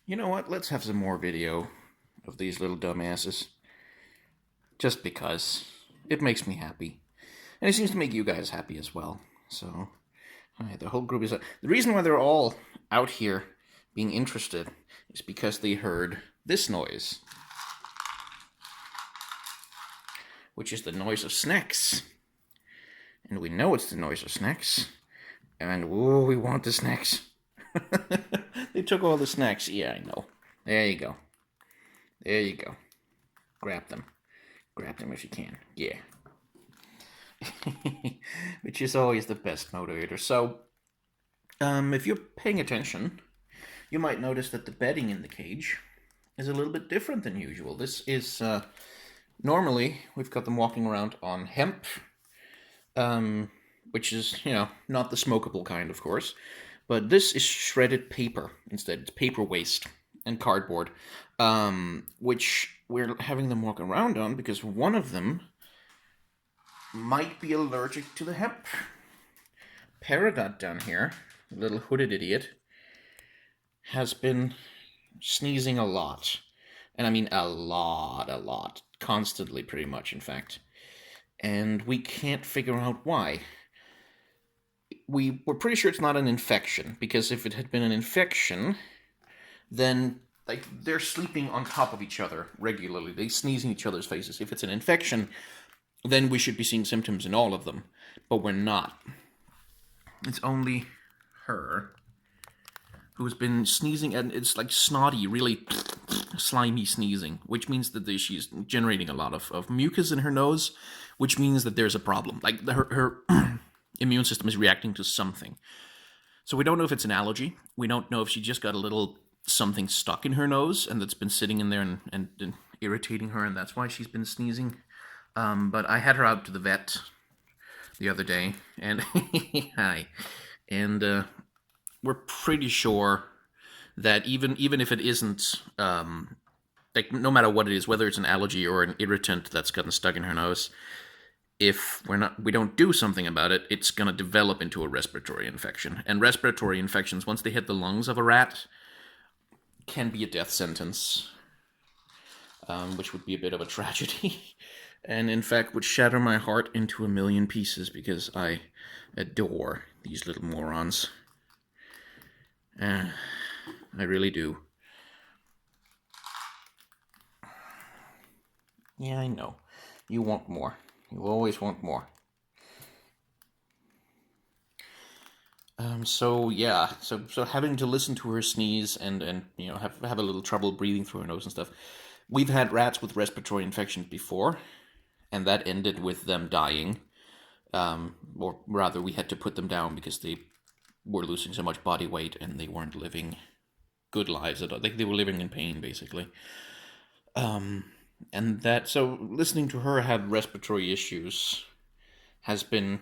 You know what? Let's have some more video of these little dumbasses. Just because. It makes me happy. And it seems to make you guys happy as well. So, alright, the whole group is... The reason why they're all out here being interested is because they heard this noise. Which is the noise of snacks. And we know it's the noise of snacks. And, ooh, we want the snacks. They took all the snacks. Yeah, I know. There you go. There you go. Grab them. Grab them if you can. Yeah. Which is always the best motivator. So, if you're paying attention, you might notice that the bedding in the cage is a little bit different than usual. This is, normally, we've got them walking around on hemp, which is, not the smokable kind, of course. But this is shredded paper instead. It's paper waste and cardboard, which we're having them walk around on because one of them might be allergic to the hemp. Peridot down here, the little hooded idiot, has been sneezing a lot. And I mean a lot. Constantly, pretty much, in fact. And we can't figure out why. We're pretty sure it's not an infection, because if it had been an infection, then they're sleeping on top of each other regularly. They sneeze in each other's faces. If it's an infection, then we should be seeing symptoms in all of them. But we're not. It's only her who's been sneezing, and it's like snotty, really slimy sneezing, which means that she's generating a lot of mucus in her nose, which means that there's a problem. Like her immune system is reacting to something. So we don't know if it's an allergy. We don't know if she just got a little something stuck in her nose and that's been sitting in there and irritating her, and that's why she's been sneezing. But I had her out to the vet the other day, and hi, and we're pretty sure that even if it isn't, no matter what it is, whether it's an allergy or an irritant that's gotten stuck in her nose, if we don't do something about it, it's going to develop into a respiratory infection. And respiratory infections, once they hit the lungs of a rat, can be a death sentence, which would be a bit of a tragedy. And in fact would shatter my heart into a million pieces because I adore these little morons. I really do. Yeah, I know. You want more. You always want more. So having to listen to her sneeze and have a little trouble breathing through her nose and stuff. We've had rats with respiratory infections before, and that ended with them dying. Or rather, we had to put them down because they were losing so much body weight and they weren't living good lives at all. Like, they were living in pain, basically. So listening to her have respiratory issues has been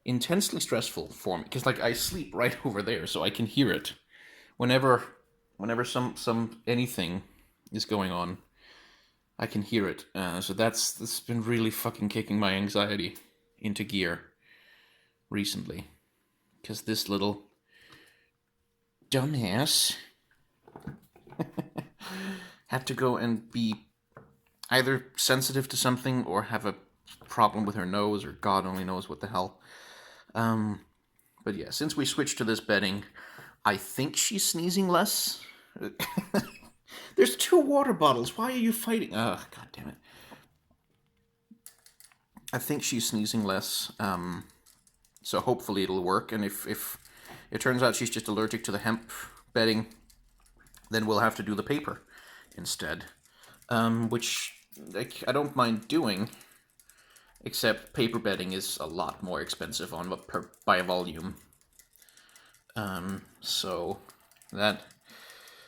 intensely stressful for me because I sleep right over there, so I can hear it whenever some anything is going on. I can hear it. So that's been really fucking kicking my anxiety into gear recently, because this little dumbass had to go and be either sensitive to something or have a problem with her nose, or God only knows what the hell. But yeah, since we switched to this bedding, I think she's sneezing less. There's 2 water bottles. Why are you fighting? Ugh, God damn it. I think she's sneezing less. So hopefully it'll work. And if it turns out she's just allergic to the hemp bedding, then we'll have to do the paper instead. Which I don't mind doing, except paper bedding is a lot more expensive by volume. So that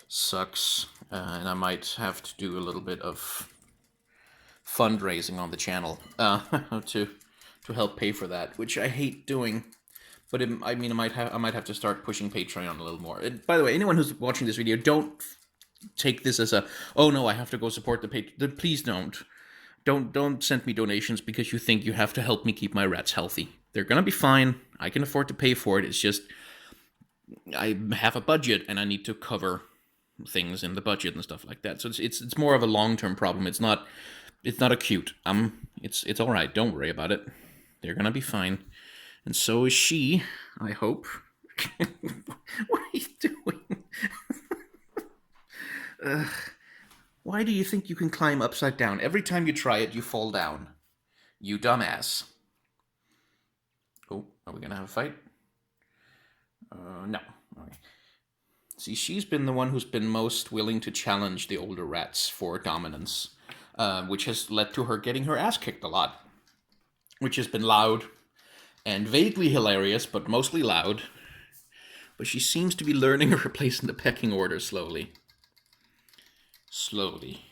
sucks, and I might have to do a little bit of fundraising on the channel to help pay for that, which I hate doing. But I might have to start pushing Patreon a little more. And by the way, anyone who's watching this video, don't take this as oh no, I have to go support the Patreon. Please don't send me donations because you think you have to help me keep my rats healthy. They're gonna be fine. I can afford to pay for it. It's just I have a budget and I need to cover things in the budget and stuff like that. So it's more of a long-term problem. It's not acute. It's all right. Don't worry about it. They're gonna be fine, and so is she. I hope. What are you doing? Why do you think you can climb upside down? Every time you try it, you fall down. You dumbass. Oh, are we gonna have a fight? No. Okay. See, she's been the one who's been most willing to challenge the older rats for dominance, which has led to her getting her ass kicked a lot, which has been loud and vaguely hilarious, but mostly loud. But she seems to be learning her place in the pecking order slowly. Slowly.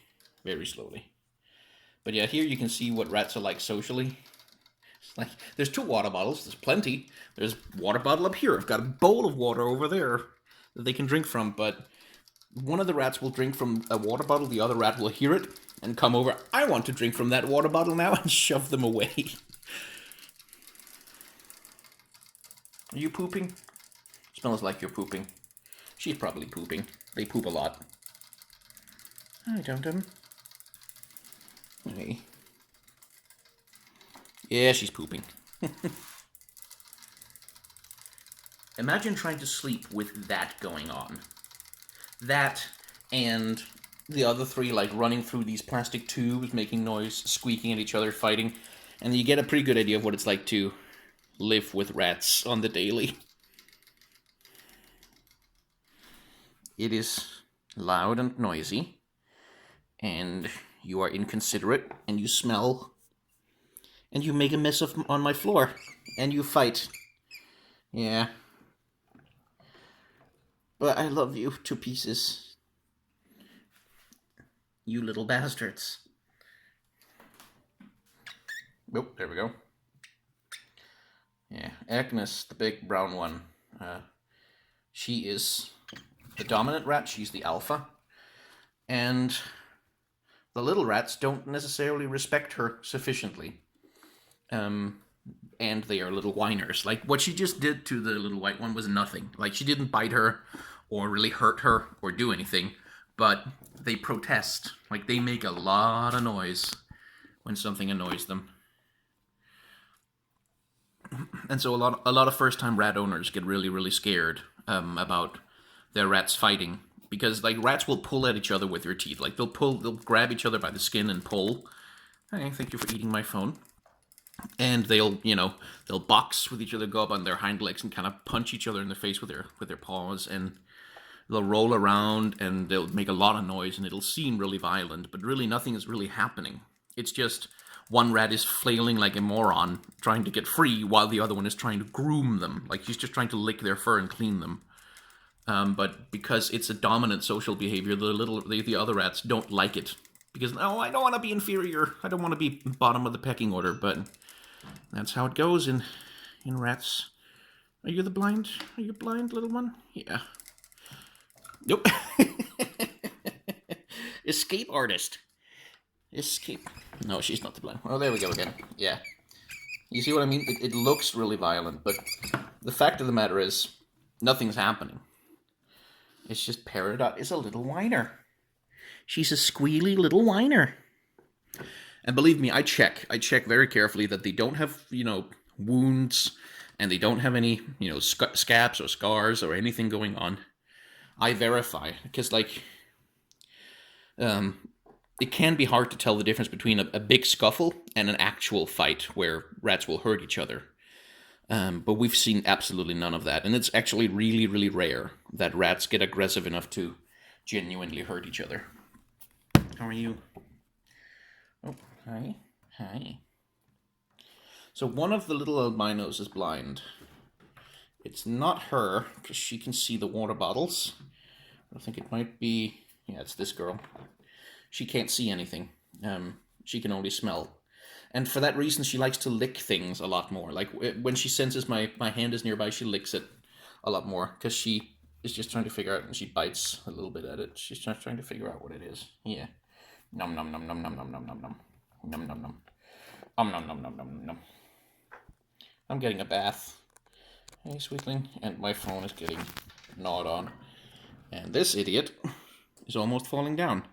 Very slowly. But yeah, here you can see what rats are like socially. It's like, there's 2 water bottles. There's plenty. There's a water bottle up here. I've got a bowl of water over there that they can drink from, but one of the rats will drink from a water bottle. The other rat will hear it and come over. I want to drink from that water bottle now, and shove them away. Are you pooping? Smells like you're pooping. She's probably pooping. They poop a lot. Hi, Dum-Dum. Hey. Yeah, she's pooping. Imagine trying to sleep with that going on. That and the other 3 like running through these plastic tubes, making noise, squeaking at each other, fighting. And you get a pretty good idea of what it's like to live with rats on the daily. It is loud and noisy, and you are inconsiderate, and you smell, and you make a mess on my floor, and you fight. Yeah. But I love you to pieces. You little bastards. Oh, there we go. Yeah, Agnes, the big brown one. She is the dominant rat. She's the alpha. And the little rats don't necessarily respect her sufficiently. And they are little whiners. Like, what she just did to the little white one was nothing. Like, she didn't bite her or really hurt her or do anything. But they protest. Like, they make a lot of noise when something annoys them. And so a lot of first-time rat owners get really, really scared about their rats fighting, because like rats will pull at each other with their teeth. Like they'll grab each other by the skin and pull. Hey, thank you for eating my phone. And they'll box with each other, go up on their hind legs and kind of punch each other in the face with their paws, and they'll roll around and they'll make a lot of noise, and it'll seem really violent, but really nothing is really happening. It's just one rat is flailing like a moron, trying to get free, while the other one is trying to groom them. Like, she's just trying to lick their fur and clean them. But because it's a dominant social behavior, the other rats don't like it. Because, no, I don't want to be inferior. I don't want to be bottom of the pecking order, but that's how it goes in rats. Are you blind, little one? Yeah. Nope. Escape artist. Escape. No, she's not the blind. Oh, there we go again. Yeah. You see what I mean? It looks really violent, but the fact of the matter is, nothing's happening. It's just Peridot is a little whiner. She's a squealy little whiner. And believe me, I check very carefully that they don't have, wounds, and they don't have any, scabs or scars or anything going on. I verify, because, it can be hard to tell the difference between a big scuffle and an actual fight where rats will hurt each other. But we've seen absolutely none of that. And it's actually really, really rare that rats get aggressive enough to genuinely hurt each other. How are you? Oh, hi. Hi. So one of the little albinos is blind. It's not her, because she can see the water bottles. I think it might be... Yeah, it's this girl. She can't see anything. She can only smell. And for that reason, she likes to lick things a lot more. Like, when she senses my hand is nearby, she licks it a lot more. Because she is just trying to figure out, and she bites a little bit at it. She's just trying to figure out what it is. Yeah. Nom nom nom nom nom nom nom nom nom. Nom nom nom. Nom nom nom nom nom. I'm getting a bath. Hey, sweetling. And my phone is getting gnawed on. And this idiot is almost falling down.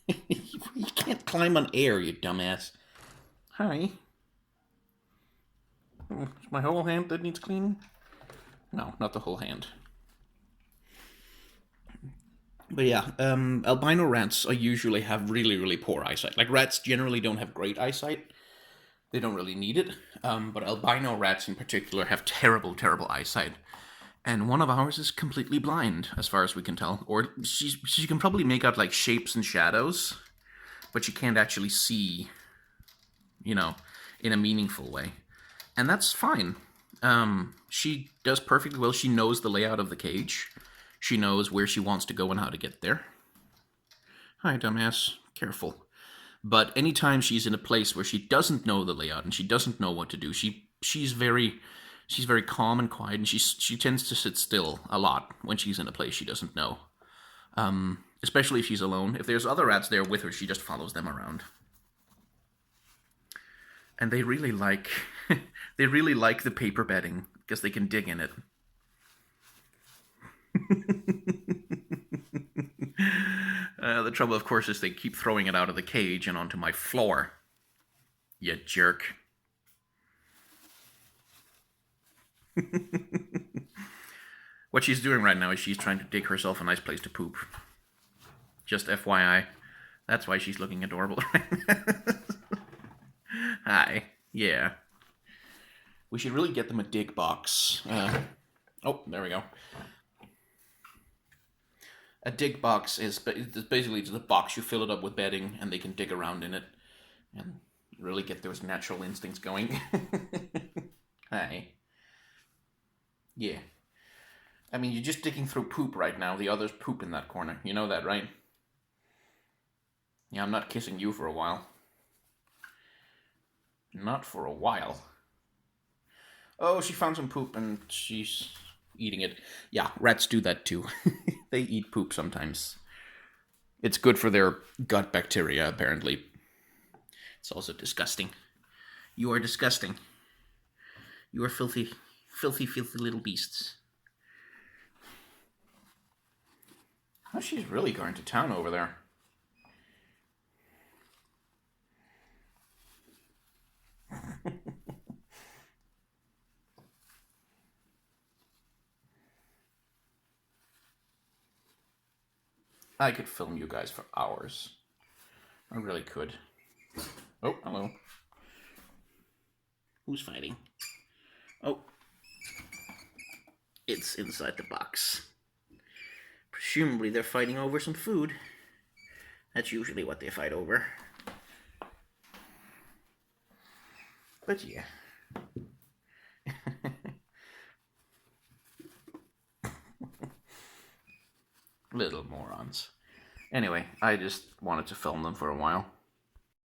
You can't climb on air, you dumbass. Hi. Is my whole hand that needs cleaning? No, not the whole hand. But yeah, albino rats usually have really, really poor eyesight. Like rats generally don't have great eyesight. They don't really need it. But albino rats in particular have terrible, terrible eyesight. And one of ours is completely blind, as far as we can tell. Or she can probably make out like shapes and shadows, but she can't actually see, you know, in a meaningful way. And that's fine. She does perfectly well. She knows the layout of the cage. She knows where she wants to go and how to get there. Hi, dumbass. Careful. But anytime she's in a place where she doesn't know the layout and she doesn't know what to do, she's very calm and quiet, and she tends to sit still a lot when she's in a place she doesn't know. Especially if she's alone. If there's other rats there with her, she just follows them around. And they really like the paper bedding because they can dig in it. The trouble, of course, is they keep throwing it out of the cage and onto my floor. You jerk. What she's doing right now is she's trying to dig herself a nice place to poop. Just FYI. That's why she's looking adorable right now. Hi. Yeah. We should really get them a dig box. Oh, there we go. A dig box is basically just a box. You fill it up with bedding, and they can dig around in it, and really get those natural instincts going. Hi. Yeah. I mean, you're just digging through poop right now. The others poop in that corner. You know that, right? Yeah, I'm not kissing you for a while. Not for a while. Oh, she found some poop and she's eating it. Yeah, rats do that too. They eat poop sometimes. It's good for their gut bacteria, apparently. It's also disgusting. You are disgusting. You are filthy, filthy, filthy little beasts. Oh, she's really going to town over there. I could film you guys for hours. I really could. Oh, hello. Who's fighting? Oh. It's inside the box. Presumably they're fighting over some food. That's usually what they fight over. But yeah. Little morons. Anyway, I just wanted to film them for a while.